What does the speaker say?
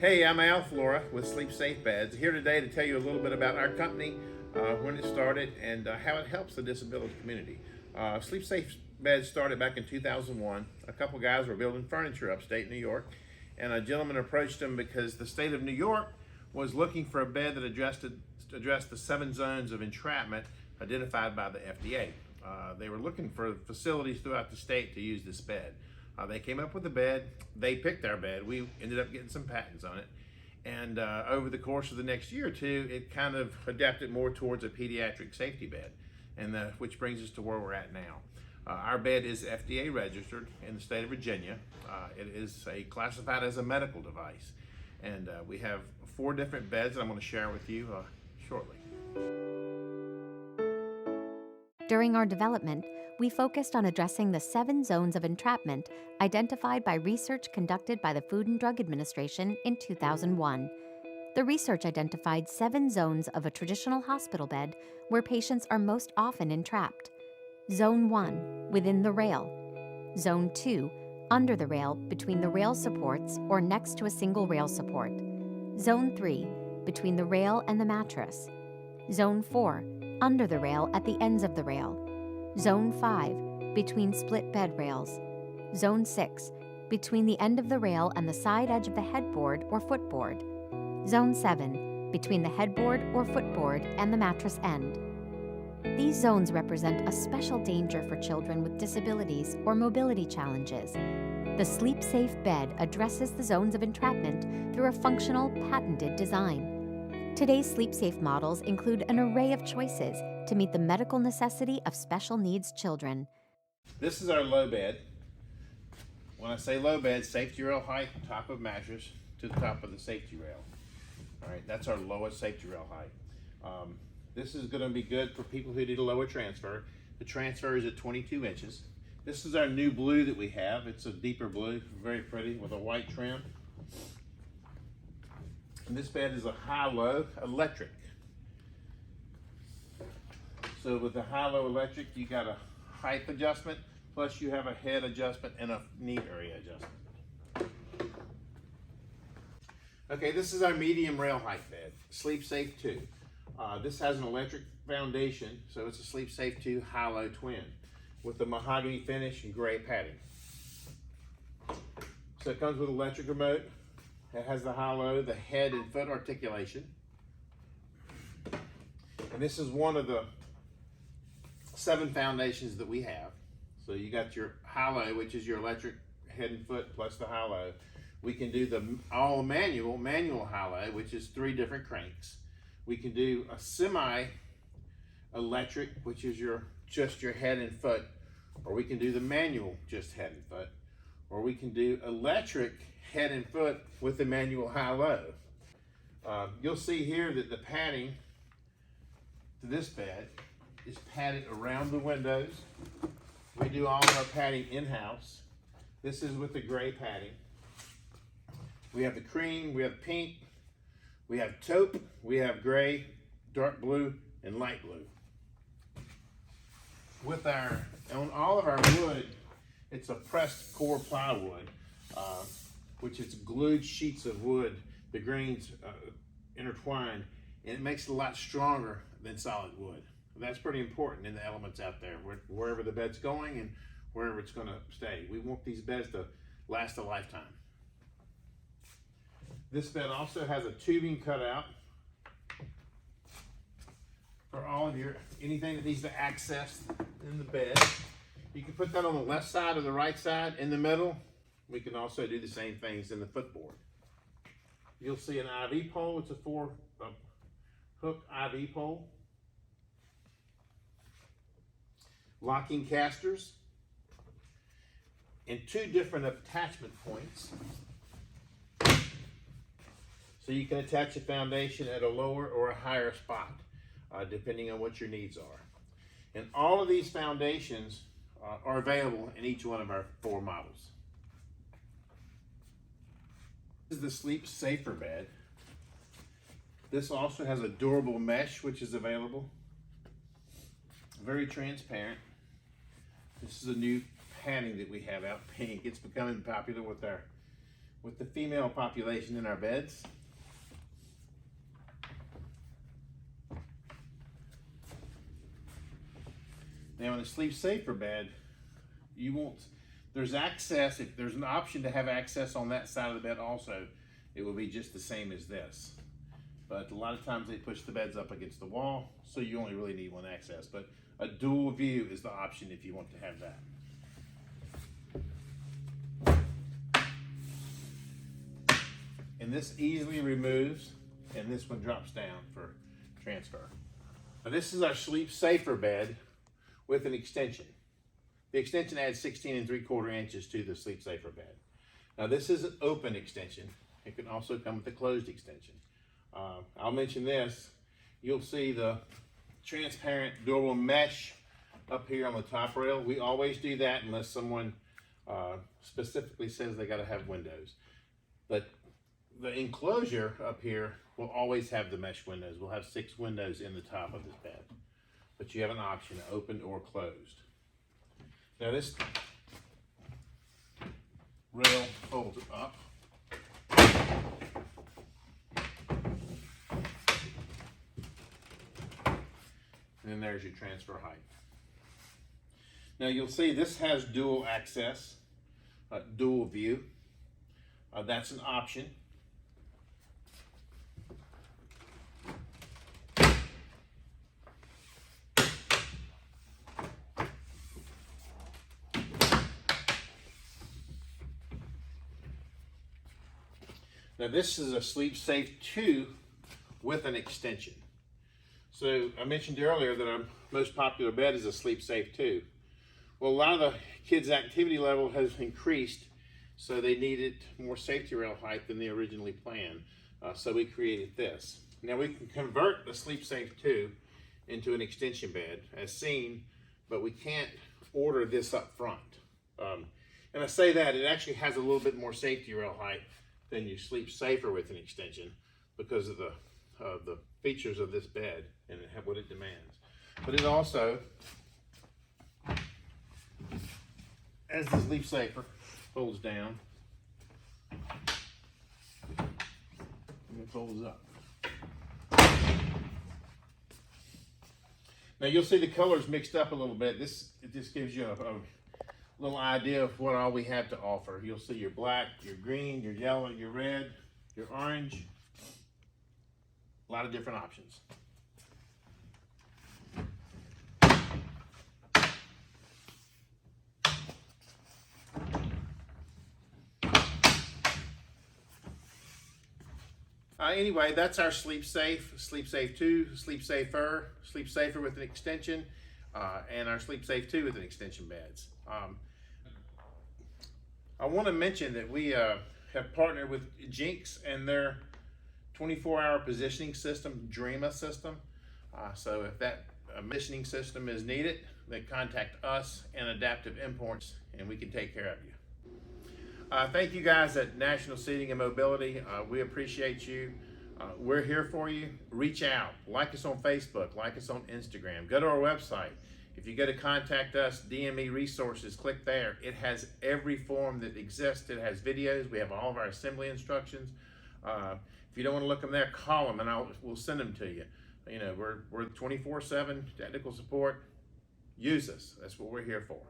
Hey, I'm Flora with SleepSafe Beds, here today to tell you a little bit about our company, when it started, and how it helps the disability community. SleepSafe Beds started back in 2001. A couple guys were building furniture upstate New York, and a gentleman approached them because the state of New York was looking for a bed that addressed the 7 zones of entrapment identified by the FDA. They were looking for facilities throughout the state to use this bed. They came up with the bed. They picked our bed. We ended up getting some patents on it. And over the course of the next year or two, it kind of adapted more towards a pediatric safety bed, and which brings us to where we're at now. Our bed is FDA registered in the state of Virginia. It is classified as a medical device. And we have 4 different beds that I'm going to share with you shortly. During our development, we focused on addressing the 7 zones of entrapment identified by research conducted by the Food and Drug Administration in 2001. The research identified 7 zones of a traditional hospital bed where patients are most often entrapped. Zone 1, within the rail. Zone 2, under the rail, between the rail supports or next to a single rail support. Zone 3, between the rail and the mattress. Zone 4, under the rail at the ends of the rail. Zone 5, between split bed rails. Zone 6, between the end of the rail and the side edge of the headboard or footboard. Zone 7, between the headboard or footboard and the mattress end. These zones represent a special danger for children with disabilities or mobility challenges. The SleepSafe bed addresses the zones of entrapment through a functional, patented design. Today's SleepSafe models include an array of choices to meet the medical necessity of special needs children. This is our low bed. When I say low bed, safety rail height, top of mattress to the top of the safety rail. All right, that's our lowest safety rail height. This is going to be good for people who need a lower transfer. The transfer is at 22 inches. This is our new blue that we have. It's a deeper blue, very pretty, with a white trim. And this bed is a HiLo electric. So with the HiLo electric, you got a height adjustment, plus you have a head adjustment and a knee area adjustment. Okay, this is our medium rail height bed, SleepSafe 2. This has an electric foundation, so it's a SleepSafe 2 HiLo twin with the mahogany finish and gray padding. So it comes with electric remote. It has the HiLo, the head and foot articulation. And this is one of the 7 foundations that we have. So you got your HiLo, which is your electric head and foot plus the HiLo. We can do the all manual HiLo, which is 3 different cranks. We can do a semi-electric, which is just your head and foot, or we can do the manual, just head and foot, or we can do electric head and foot with the manual HiLo. You'll see here that the padding to this bed is padded around the windows. We do all of our padding in-house. This is with the gray padding. We have the cream, we have pink, we have taupe, we have gray, dark blue, and light blue. On all of our wood, it's a pressed core plywood, which is glued sheets of wood, the grains intertwined, and it makes it a lot stronger than solid wood. That's pretty important in the elements out there, wherever the bed's going and wherever it's going to stay. We want these beds to last a lifetime. This bed also has a tubing cutout for all of anything that needs to access in the bed. You can put that on the left side or the right side. In the middle, we can also do the same things in the footboard. You'll see an IV pole. It's a 4-hook IV pole. Locking casters and 2 different attachment points. So you can attach a foundation at a lower or a higher spot, depending on what your needs are. And all of these foundations are available in each one of our 4 models. This is the SleepSafer bed. This also has a durable mesh, which is available. Very transparent. This is a new padding that we have out, pink. It's becoming popular with our with the female population in our beds. Now in a SleepSafer bed, you won't, there's access, if there's an option to have access on that side of the bed also, it will be just the same as this. But a lot of times they push the beds up against the wall, so you only really need one access. But a dual view is the option if you want to have that. And this easily removes, and this one drops down for transfer. Now this is our SleepSafer bed with an extension. The extension adds 16 3/4 inches to the SleepSafer bed. Now this is an open extension. It can also come with a closed extension. I'll mention this. You'll see the transparent durable mesh up here on the top rail. We always do that unless someone specifically says they gotta have windows. But the enclosure up here will always have the mesh windows. We'll have 6 windows in the top of this bed. But you have an option, open or closed. Now this rail folds up. And then there's your transfer height. Now you'll see this has dual access, dual view. That's an option. Now this is a SleepSafe 2 with an extension. So I mentioned earlier that our most popular bed is a SleepSafe 2. Well, a lot of the kids' activity level has increased, so they needed more safety rail height than they originally planned. So we created this. Now we can convert the SleepSafe 2 into an extension bed as seen, but we can't order this up front. And I say that, it actually has a little bit more safety rail height than you SleepSafer with an extension because of the features of this bed and what it demands. But it also, as the SleepSafer folds down, and it folds up. Now you'll see the colors mixed up a little bit. It just gives you a little idea of what all we have to offer. You'll see your black, your green, your yellow, your red, your orange. A lot of different options. Anyway, that's our SleepSafe, SleepSafe 2, SleepSafer, SleepSafer with an extension, and our SleepSafe 2 with an extension beds. I want to mention that we have partnered with Jinx and their 24-hour positioning system, Dreama system. So if that positioning system is needed, then contact us and Adaptive Imports, and we can take care of you. Thank you guys at National Seating and Mobility. We appreciate you. We're here for you. Reach out. Like us on Facebook. Like us on Instagram. Go to our website. If you go to contact us, DME resources, click there. It has every form that exists. It has videos. We have all of our assembly instructions. If you don't want to look them there, call them and we'll send them to you. You know, we're 24/7 technical support. Use us. That's what we're here for.